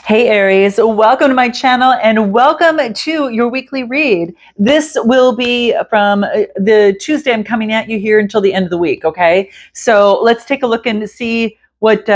Hey Aries, welcome to my channel and welcome to your weekly read. This will be from the Tuesday I'm coming at you here until the end of the week, okay? So let's take a look and see what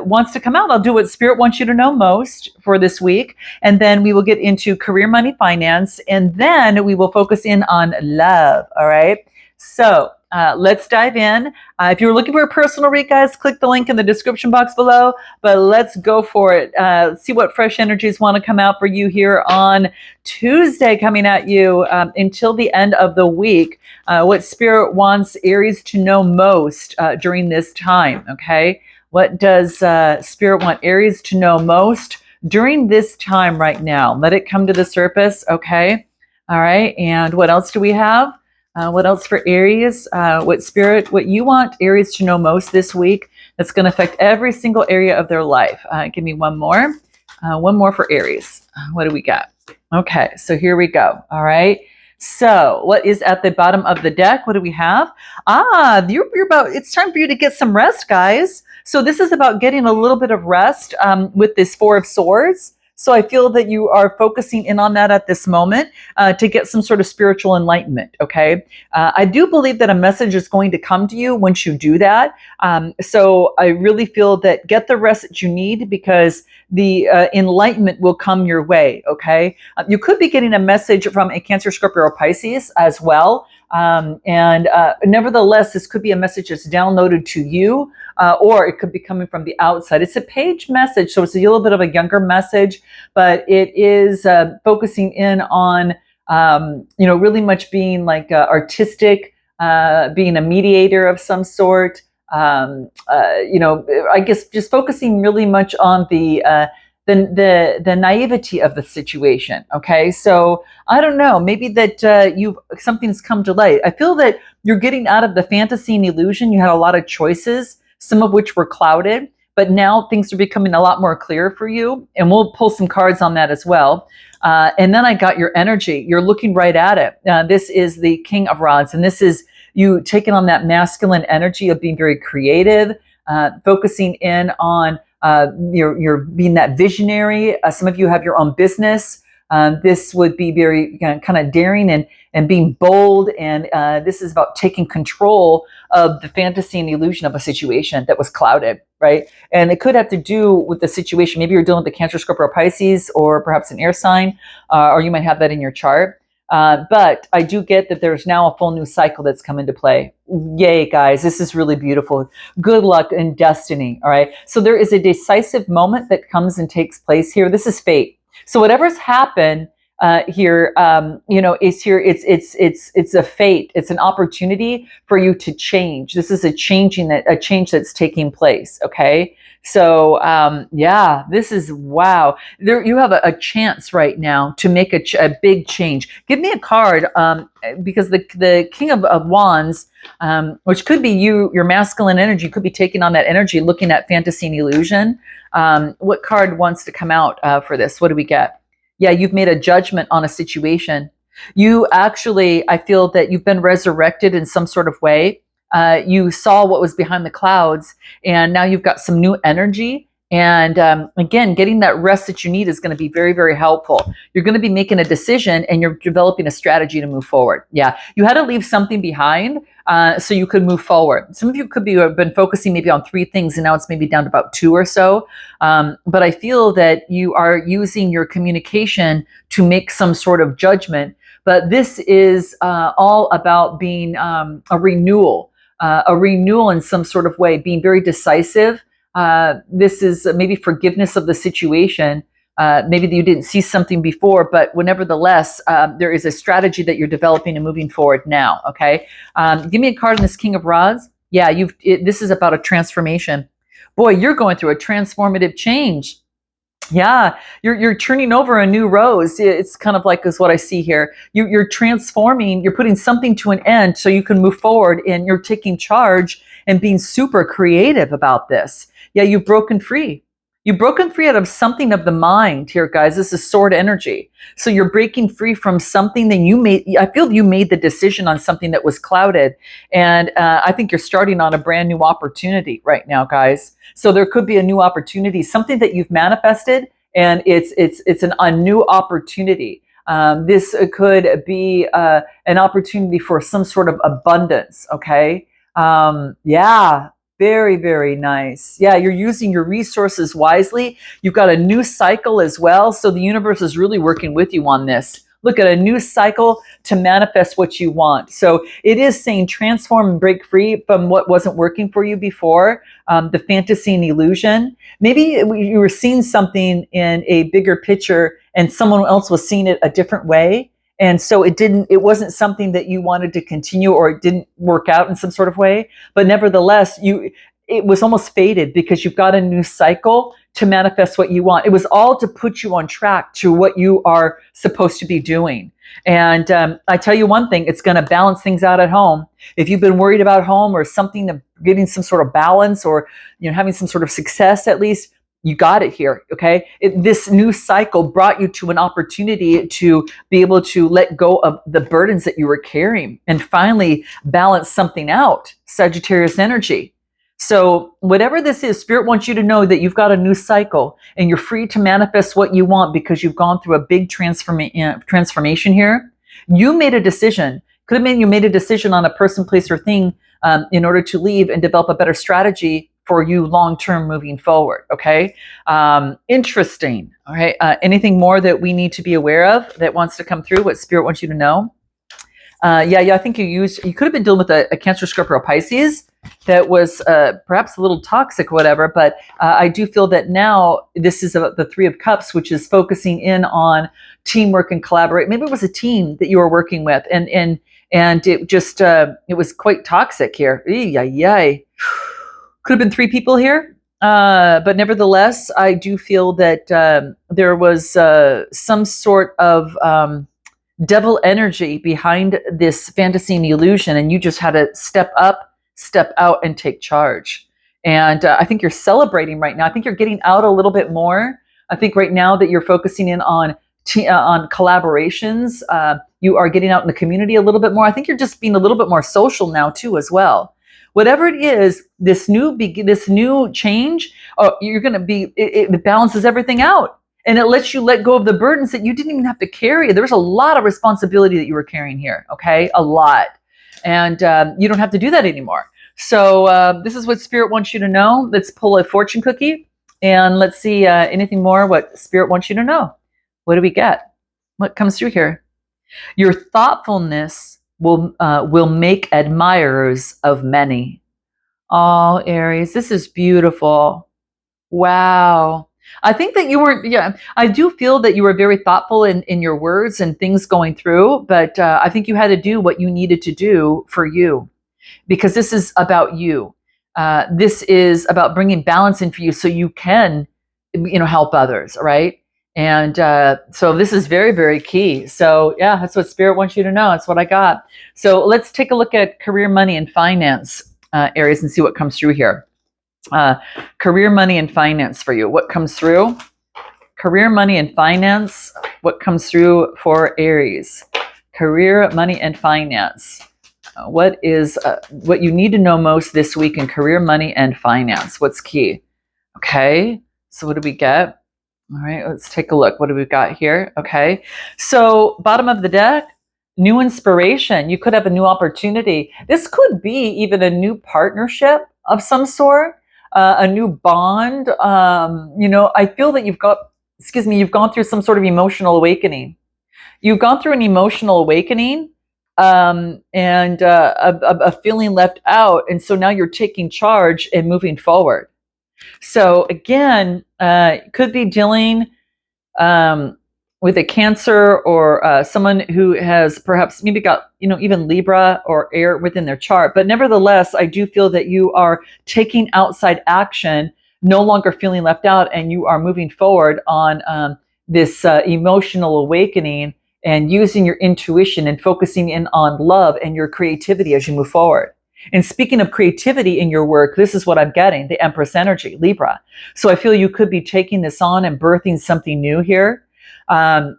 wants to come out. I'll do what Spirit wants you to know most for this week, and then we will get into career, money, finance, and then we will focus in on love, all right? So let's dive in. If you're looking for a personal read, guys, click the link in the description box below. But let's go for it. See what fresh energies want to come out for you here on Tuesday, coming at you until the end of the week. What Spirit wants Aries to know most during this time, okay? What does Spirit want Aries to know most during this time right now? Let it come to the surface, okay? All right, and what else do we have? What else for Aries? What you want Aries to know most this week that's going to affect every single area of their life. Give me one more. One more for Aries. What do we got? Okay, so here we go. All right. So what is at the bottom of the deck? What do we have? It's time for you to get some rest, guys. So this is about getting a little bit of rest with this Four of Swords. So I feel that you are focusing in on that at this moment to get some sort of spiritual enlightenment, okay? I do believe that a message is going to come to you once you do that. So I really feel that get the rest that you need because the enlightenment will come your way, okay? You could be getting a message from a Cancer, Scorpio, or Pisces as well. Nevertheless, this could be a message that's downloaded to you, or it could be coming from the outside. It's a page message, so it's a little bit of a younger message, but it is focusing in on, really much being like artistic, being a mediator of some sort. I guess just focusing really much on the naivety of the situation. Okay, so I don't know, maybe that something's come to light. I feel that you're getting out of the fantasy and illusion. You had a lot of choices, some of which were clouded, but now things are becoming a lot more clear for you, and we'll pull some cards on that as well. And then I got your energy. You're looking right at it. This is the King of Rods, and this is you taking on that masculine energy of being very creative, focusing in on you're being that visionary. Some of you have your own business. This would be very kind of daring and being bold. And this is about taking control of the fantasy and illusion of a situation that was clouded, right? And it could have to do with the situation. Maybe you're dealing with the Cancer, Scorpio, or Pisces, or perhaps an air sign, or you might have that in your chart. But I do get that there's now a full new cycle that's come into play. Yay, guys. This is really beautiful. Good luck and destiny. All right. So there is a decisive moment that comes and takes place here. This is fate. So whatever's happened here, is here. It's a fate. It's an opportunity for you to change. This is a change that's taking place. Okay. So this is wow. There you have a chance right now to make a big change. Give me a card because the King of Wands, which could be your masculine energy, could be taking on that energy, looking at fantasy and illusion. What card wants to come out for this? What do we get? Yeah, you've made a judgment on a situation. You actually, I feel that you've been resurrected in some sort of way. You saw what was behind the clouds, and now you've got some new energy. And again, getting that rest that you need is going to be very, very helpful. You're going to be making a decision, and you're developing a strategy to move forward. Yeah, you had to leave something behind so you could move forward. Some of you could have been focusing maybe on 3 things, and now it's maybe down to about 2 or so. But I feel that you are using your communication to make some sort of judgment. But this is all about being a renewal in some sort of way, being very decisive. This is maybe forgiveness of the situation. Maybe you didn't see something before, but nevertheless, there is a strategy that you're developing and moving forward now. Okay. Give me a card in this King of Rods. Yeah, this is about a transformation. Boy, you're going through a transformative change. Yeah, you're turning over a new rose. It's kind of like is what I see here. You're transforming. You're putting something to an end so you can move forward, and you're taking charge and being super creative about this. Yeah, you've broken free. You've broken free out of something of the mind here, guys. This is sword energy. So you're breaking free from something that you made. I feel you made the decision on something that was clouded. And I think you're starting on a brand new opportunity right now, guys. So there could be a new opportunity, something that you've manifested, and it's a new opportunity. This could be an opportunity for some sort of abundance. Okay, yeah, very, very nice. Yeah, you're using your resources wisely. You've got a new cycle as well, so the universe is really working with you on this. Look at a new cycle to manifest what you want. So it is saying transform and break free from what wasn't working for you before, the fantasy and illusion. Maybe you were seeing something in a bigger picture and someone else was seeing it a different way. And so it wasn't something that you wanted to continue, or it didn't work out in some sort of way. But nevertheless, it was almost fated because you've got a new cycle to manifest what you want. It was all to put you on track to what you are supposed to be doing. And I tell you one thing, it's going to balance things out at home. If you've been worried about home or something, of getting some sort of balance, or having some sort of success at least, you got it here. Okay, this new cycle brought you to an opportunity to be able to let go of the burdens that you were carrying and finally balance something out. Sagittarius energy. So whatever this is, Spirit wants you to know that you've got a new cycle and you're free to manifest what you want because you've gone through a big transformation here. You made a decision. Could have been you made a decision on a person, place, or thing in order to leave and develop a better strategy for you long-term moving forward. Okay. Interesting. All right. Anything more that we need to be aware of that wants to come through? What Spirit wants you to know? Yeah. I think you could have been dealing with a Cancer, Scorpio, or Pisces that was perhaps a little toxic, whatever. But I do feel that now this is about the Three of Cups, which is focusing in on teamwork and collaborate. Maybe it was a team that you were working with, and it just it was quite toxic here. Yay. Could have been three people here. But nevertheless, I do feel that there was some sort of devil energy behind this fantasy and illusion, and you just had to step up, step out, and take charge. And I think you're celebrating right now. I think you're getting out a little bit more. I think right now that you're focusing in on collaborations, you are getting out in the community a little bit more. I think you're just being a little bit more social now too, as well. Whatever it is, this new change, you're going to be. It balances everything out, and it lets you let go of the burdens that you didn't even have to carry. There was a lot of responsibility that you were carrying here. Okay, a lot, and you don't have to do that anymore. So this is what Spirit wants you to know. Let's pull a fortune cookie, and let's see anything more. What Spirit wants you to know. What do we get? What comes through here? Your thoughtfulness will make admirers of many. Oh, Aries, this is beautiful. Wow. I think that you were, yeah, I do feel that you were very thoughtful in your words and things going through, but I think you had to do what you needed to do for you, because this is about you. This is about bringing balance in for you so you can, help others, right? And so this is very, very key. So yeah, that's what Spirit wants you to know. That's what I got. So let's take a look at career, money, and finance, Aries, and see what comes through here. Career, money, and finance for you. What comes through? Career, money, and finance. What comes through for Aries? Career, money, and finance. What is what you need to know most this week in career, money, and finance? What's key? Okay. So what do we get? All right, let's take a look. What do we got here? Okay, so bottom of the deck, new inspiration. You could have a new opportunity. This could be even a new partnership of some sort, a new bond. I feel that you've gone through some sort of emotional awakening. You've gone through an emotional awakening and a feeling left out. And so now you're taking charge and moving forward. So again, could be dealing with a Cancer or someone who has perhaps maybe got, even Libra or air within their chart. But nevertheless, I do feel that you are taking outside action, no longer feeling left out, and you are moving forward on this emotional awakening and using your intuition and focusing in on love and your creativity as you move forward. And speaking of creativity in your work, this is what I'm getting, the Empress energy, Libra. So I feel you could be taking this on and birthing something new here.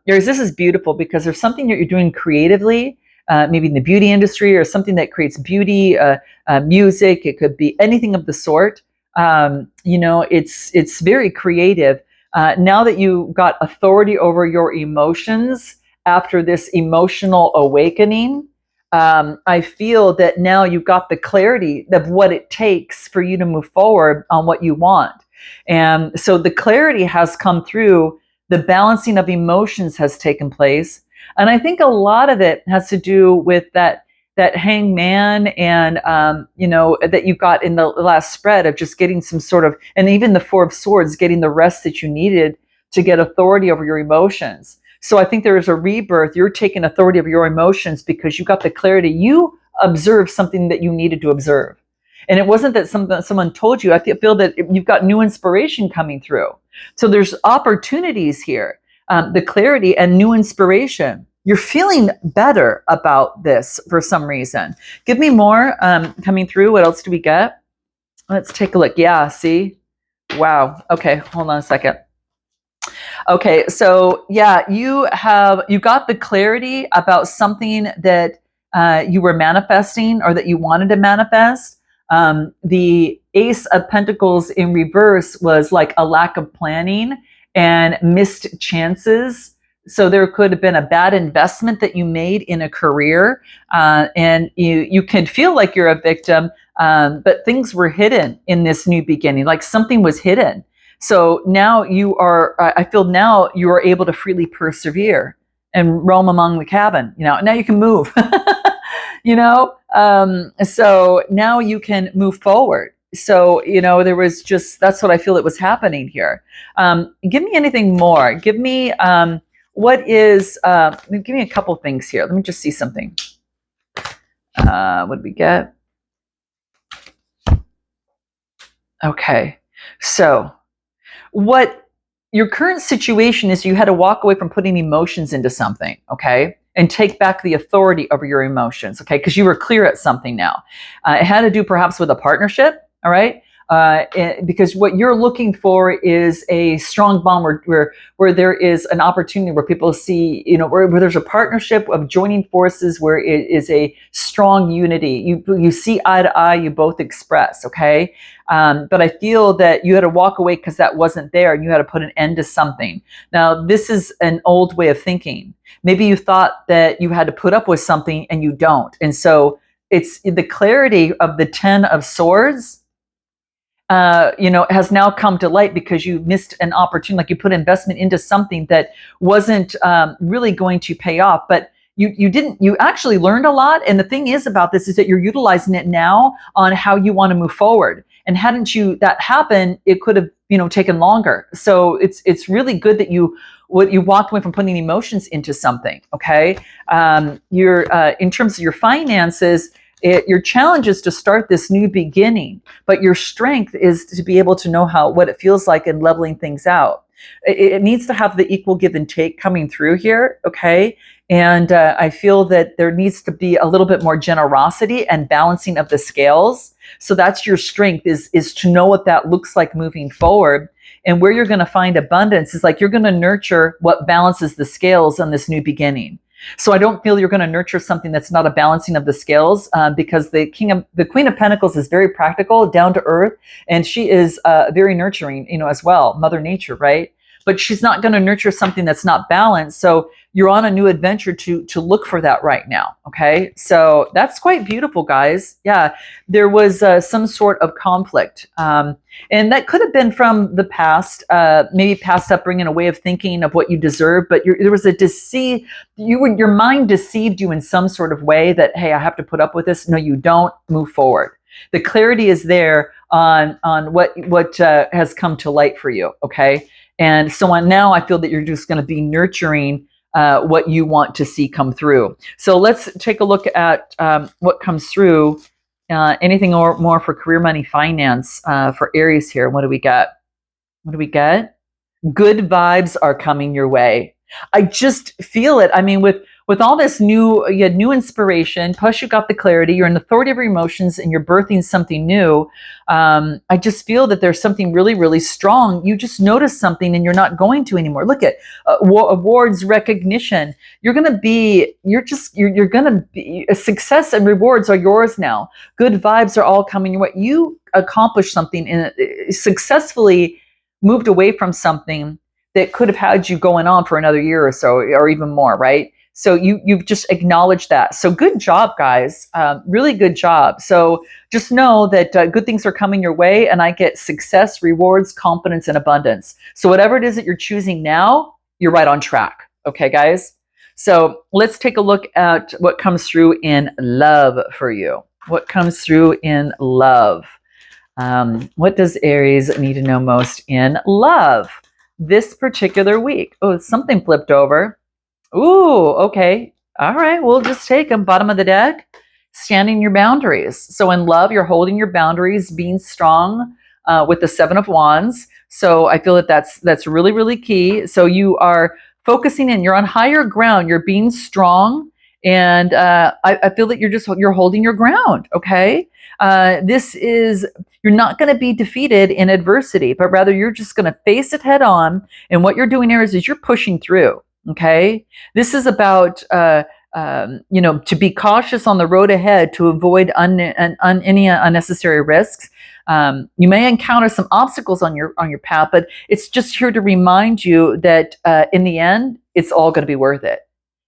This is beautiful because there's something that you're doing creatively, maybe in the beauty industry or something that creates beauty, music. It could be anything of the sort. It's very creative. Now that you got authority over your emotions after this emotional awakening, I feel that now you've got the clarity of what it takes for you to move forward on what you want. And so the clarity has come through, the balancing of emotions has taken place. And I think a lot of it has to do with that hangman and that you got in the last spread of just getting some sort of, and even the Four of Swords, getting the rest that you needed to get authority over your emotions. So I think there is a rebirth. You're taking authority over your emotions because you got the clarity. You observed something that you needed to observe. And it wasn't that someone told you. I feel that you've got new inspiration coming through. So there's opportunities here, the clarity and new inspiration. You're feeling better about this for some reason. Give me more coming through. What else do we get? Let's take a look. Yeah, see? Wow. Okay, hold on a second. Okay, so yeah, you got the clarity about something that you were manifesting or that you wanted to manifest. The Ace of Pentacles in reverse was like a lack of planning and missed chances. So there could have been a bad investment that you made in a career, and you can feel like you're a victim, but things were hidden in this new beginning, like something was hidden. So now I feel now you are able to freely persevere and roam among the cabin. Now you can move. So now you can move forward. So, there was that's what I feel that was happening here. Give me anything more. Give me, give me a couple things here. Let me just see something. What did we get? Okay. So, what your current situation is, you had to walk away from putting emotions into something, okay? And take back the authority over your emotions, okay? Because you were clear at something now. It had to do perhaps with a partnership, all right? Because what you're looking for is a strong bond where there is an opportunity where people see, where there's a partnership of joining forces, where it is a strong unity. You see eye to eye, you both express, okay? But I feel that you had to walk away because that wasn't there, and you had to put an end to something. Now, this is an old way of thinking. Maybe you thought that you had to put up with something and you don't. And so it's the clarity of the 10 of Swords, has now come to light because you missed an opportunity, like you put investment into something that wasn't really going to pay off. But you actually learned a lot. And the thing is about this is that you're utilizing it now on how you want to move forward. And hadn't that happened, it could have, taken longer. So it's really good that you walked away from putting emotions into something. Okay. You're in terms of your finances, your challenge is to start this new beginning, but your strength is to be able to know what it feels like in leveling things out. It needs to have the equal give and take coming through here, okay? And I feel that there needs to be a little bit more generosity and balancing of the scales. So that's your strength, is to know what that looks like moving forward. And where you're going to find abundance is like you're going to nurture what balances the scales on this new beginning. So I don't feel you're going to nurture something that's not a balancing of the scales, because the Queen of Pentacles is very practical, down to earth, and she is very nurturing, as well, Mother Nature, right? But she's not going to nurture something that's not balanced. So you're on a new adventure to look for that right now. Okay, so that's quite beautiful, guys. Yeah, there was some sort of conflict, and that could have been from the past, maybe past upbringing, a way of thinking of what you deserve. But there was a deceit. Your mind deceived you in some sort of way that, hey, I have to put up with this. No, you don't. Move forward. The clarity is there on what has come to light for you. Okay. And so on now, I feel that you're just going to be nurturing what you want to see come through. So let's take a look at what comes through. Anything more for career, money, finance for Aries here. What do we got? What do we get? Good vibes are coming your way. I just feel it. I mean, with all this you had new inspiration, plus you got the clarity, you're in the authority of your emotions, and you're birthing something new. I just feel that there's something really, really strong. You just notice something and you're not going to anymore. Look at awards, recognition. You're going to be success and rewards are yours now. Good vibes are all coming your way. You accomplished something successfully moved away from something that could have had you going on for another year or so, or even more, right? So you've just acknowledged that. So good job, guys. Really good job. So just know that good things are coming your way, and I get success, rewards, confidence, and abundance. So whatever it is that you're choosing now, you're right on track. Okay, guys? So let's take a look at what comes through in love for you. What comes through in love? What does Aries need to know most in love this particular week? Oh, something flipped over. Ooh, okay. All right, we'll just take them. Bottom of the deck, standing your boundaries. So in love, you're holding your boundaries, being strong with the Seven of Wands. So I feel that that's really, really key. So you are focusing in, you're on higher ground, you're being strong. And I feel that you're holding your ground, okay? You're not going to be defeated in adversity, but rather you're just going to face it head on. And what you're doing here is you're pushing through. Okay, this is about to be cautious on the road ahead to avoid any unnecessary risks. You may encounter some obstacles on your path, but it's just here to remind you that in the end, it's all going to be worth it.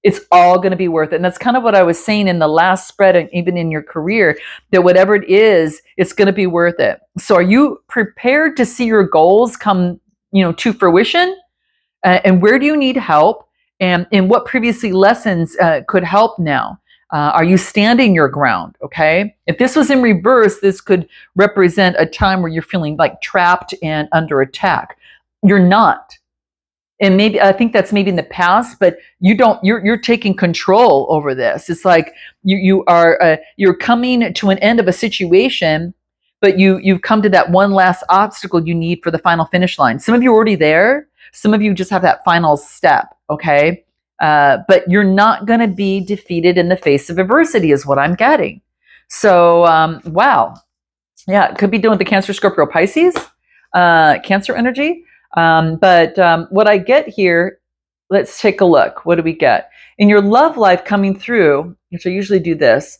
It's all going to be worth it, and that's kind of what I was saying in the last spread, and even in your career, that whatever it is, it's going to be worth it. So, are you prepared to see your goals come, to fruition? And where do you need help? And in what previously lessons could help now? Are you standing your ground? Okay. If this was in reverse, this could represent a time where you're feeling like trapped and under attack. You're not. And maybe I think that's maybe in the past, but you're taking control over this. It's like you're coming to an end of a situation, but you've come to that one last obstacle you need for the final finish line. Some of you are already there. Some of you just have that final step, okay? But you're not going to be defeated in the face of adversity, is what I'm getting. So, wow. Yeah, it could be doing with the Cancer, Scorpio, Pisces, Cancer energy. But what I get here, let's take a look. What do we get? In your love life coming through, which I usually do this,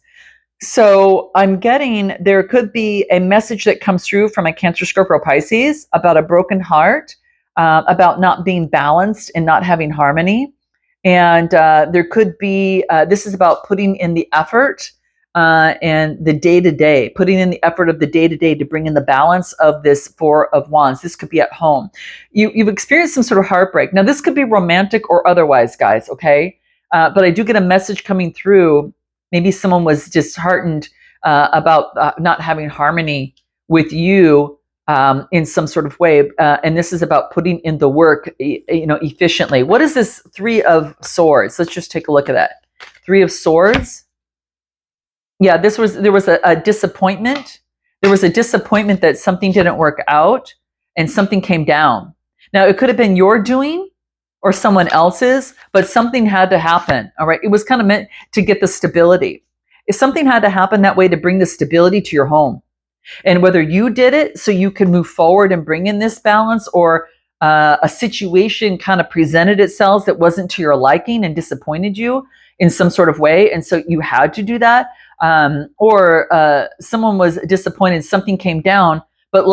so I'm getting, there could be a message that comes through from a Cancer, Scorpio, Pisces about a broken heart, about not being balanced and not having harmony. And there could be, this is about putting in the effort and the day-to-day, putting in the effort of the day-to-day to bring in the balance of this Four of Wands. This could be at home. You've experienced some sort of heartbreak. Now, this could be romantic or otherwise, guys, okay? But I do get a message coming through. Maybe someone was disheartened about not having harmony with you in some sort of way. And this is about putting in the work, efficiently. What is this Three of Swords? Let's just take a look at that. Three of Swords. Yeah, there was a disappointment. There was a disappointment that something didn't work out and something came down. Now, it could have been your doing or someone else's, but something had to happen, all right? It was kind of meant to get the stability. If something had to happen that way to bring the stability to your home. And whether you did it so you can move forward and bring in this balance, or a situation kind of presented itself that wasn't to your liking and disappointed you in some sort of way, and so you had to do that, or someone was disappointed, something came down, but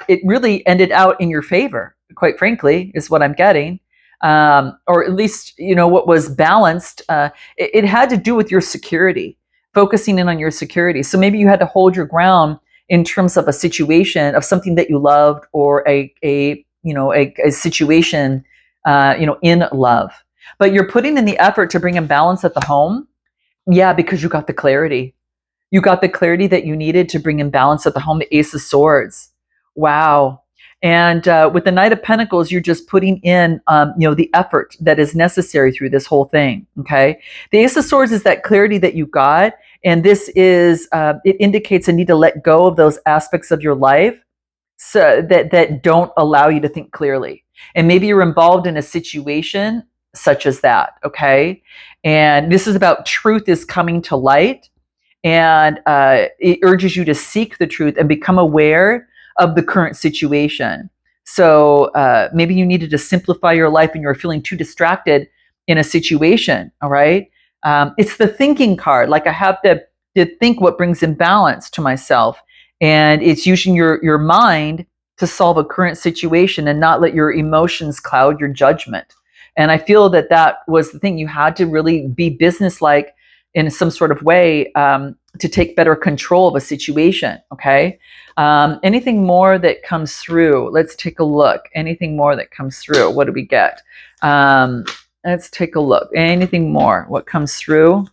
it really ended out in your favor, quite frankly, is what I'm getting. Or at least, what was balanced, it had to do with your security, focusing in on your security. So maybe you had to hold your ground in terms of a situation of something that you loved, or a situation, in love. But you're putting in the effort to bring in balance at the home. Yeah, because you got the clarity. You got the clarity that you needed to bring in balance at the home, the Ace of Swords. Wow. And with the Knight of Pentacles, you're just putting in, the effort that is necessary through this whole thing, okay? The Ace of Swords is that clarity that you got, and this is, it indicates a need to let go of those aspects of your life so that don't allow you to think clearly. And maybe you're involved in a situation such as that, okay? And this is about truth is coming to light, and it urges you to seek the truth and become aware of the current situation. So maybe you needed to simplify your life and you're feeling too distracted in a situation, all right? It's the thinking card. Like, I have to think what brings in balance to myself. And it's using your mind to solve a current situation and not let your emotions cloud your judgment. And I feel that that was the thing. You had to really be businesslike in some sort of way to take better control of a situation. Okay. Anything more that comes through? Let's take a look. Anything more that comes through? What do we get? Let's take a look. Anything more? What comes through?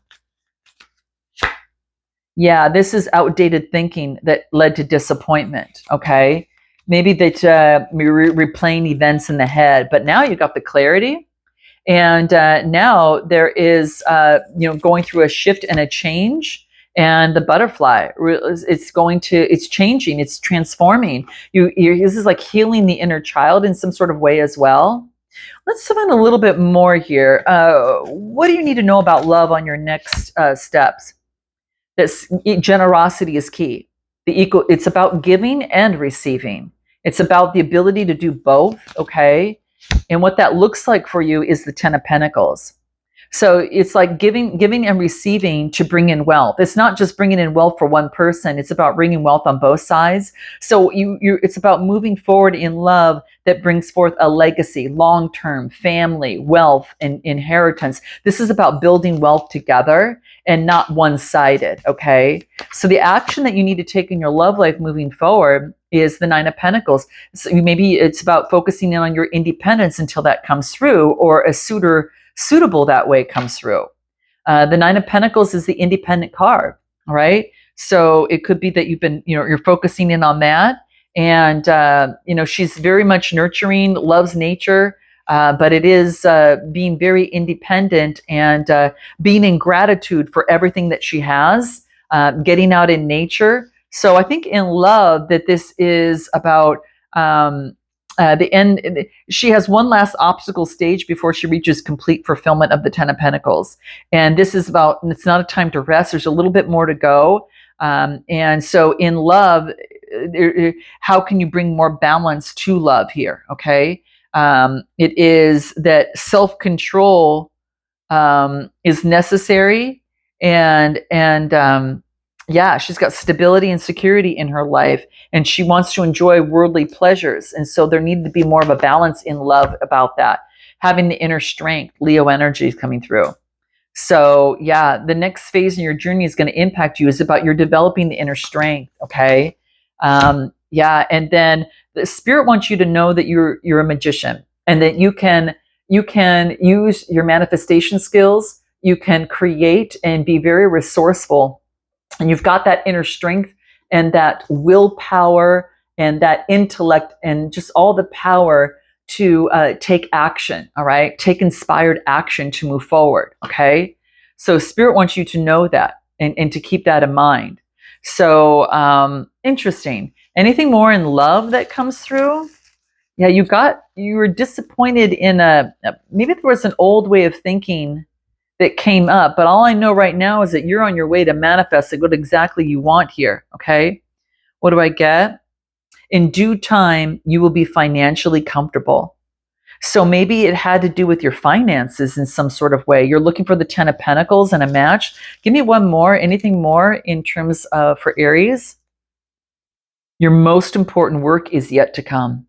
Yeah, this is outdated thinking that led to disappointment. Okay. Maybe that you're replaying events in the head, but now you got the clarity. And now there is, going through a shift and a change. And the butterfly, it's changing, it's transforming. This is like healing the inner child in some sort of way as well. Let's find a little bit more here. What do you need to know about love on your next steps? This generosity is key. It's about giving and receiving. It's about the ability to do both. Okay. And what that looks like for you is the 10 of Pentacles. So it's like giving and receiving to bring in wealth. It's not just bringing in wealth for one person. It's about bringing wealth on both sides. So it's about moving forward in love that brings forth a legacy, long-term, family, wealth, and inheritance. This is about building wealth together and not one-sided, okay? So the action that you need to take in your love life moving forward is the 9 of Pentacles. So maybe it's about focusing in on your independence until that comes through, or a suitable that way comes through. The 9 of Pentacles is the independent card, all right? So it could be that you're focusing in on that. And, she's very much nurturing, loves nature, but it is being very independent and being in gratitude for everything that she has, getting out in nature. So I think in love that this is about the end. She has one last obstacle stage before she reaches complete fulfillment of the 10 of Pentacles. And this is about, it's not a time to rest. There's a little bit more to go. And so in love, how can you bring more balance to love here? Okay. It is that self-control is necessary, and she's got stability and security in her life, and she wants to enjoy worldly pleasures. And so there needed to be more of a balance in love about that. Having the inner strength, Leo energy is coming through. So yeah, the next phase in your journey is going to impact you, is about you're developing the inner strength. Okay. And then the spirit wants you to know that you're a magician, and that you can use your manifestation skills. You can create and be very resourceful, and you've got that inner strength and that willpower and that intellect and just all the power to take action. All right, take inspired action to move forward. Okay, so spirit wants you to know that and to keep that in mind. So interesting. Anything more in love that comes through? Yeah, you were disappointed in maybe there was an old way of thinking that came up, but all I know right now is that you're on your way to manifesting what exactly you want here. Okay, what do I get? In due time, you will be financially comfortable. So maybe it had to do with your finances in some sort of way. You're looking for the 10 of Pentacles and a match. Give me one more. Anything more in terms of for Aries? Your most important work is yet to come.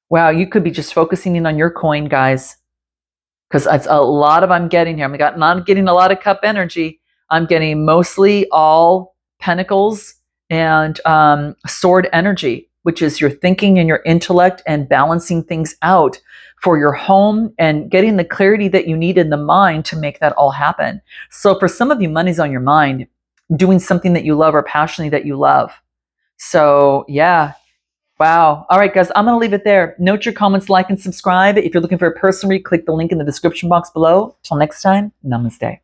Wow, you could be just focusing in on your coin, guys, because it's a lot of I'm getting here. I'm not getting a lot of cup energy. I'm getting mostly all pentacles and sword energy, which is your thinking and your intellect and balancing things out for your home and getting the clarity that you need in the mind to make that all happen. So for some of you, money's on your mind, doing something that you love or passionately that you love. So yeah. Wow. All right, guys, I'm going to leave it there. Note your comments, like, and subscribe. If you're looking for a person read, click the link in the description box below. Till next time, namaste.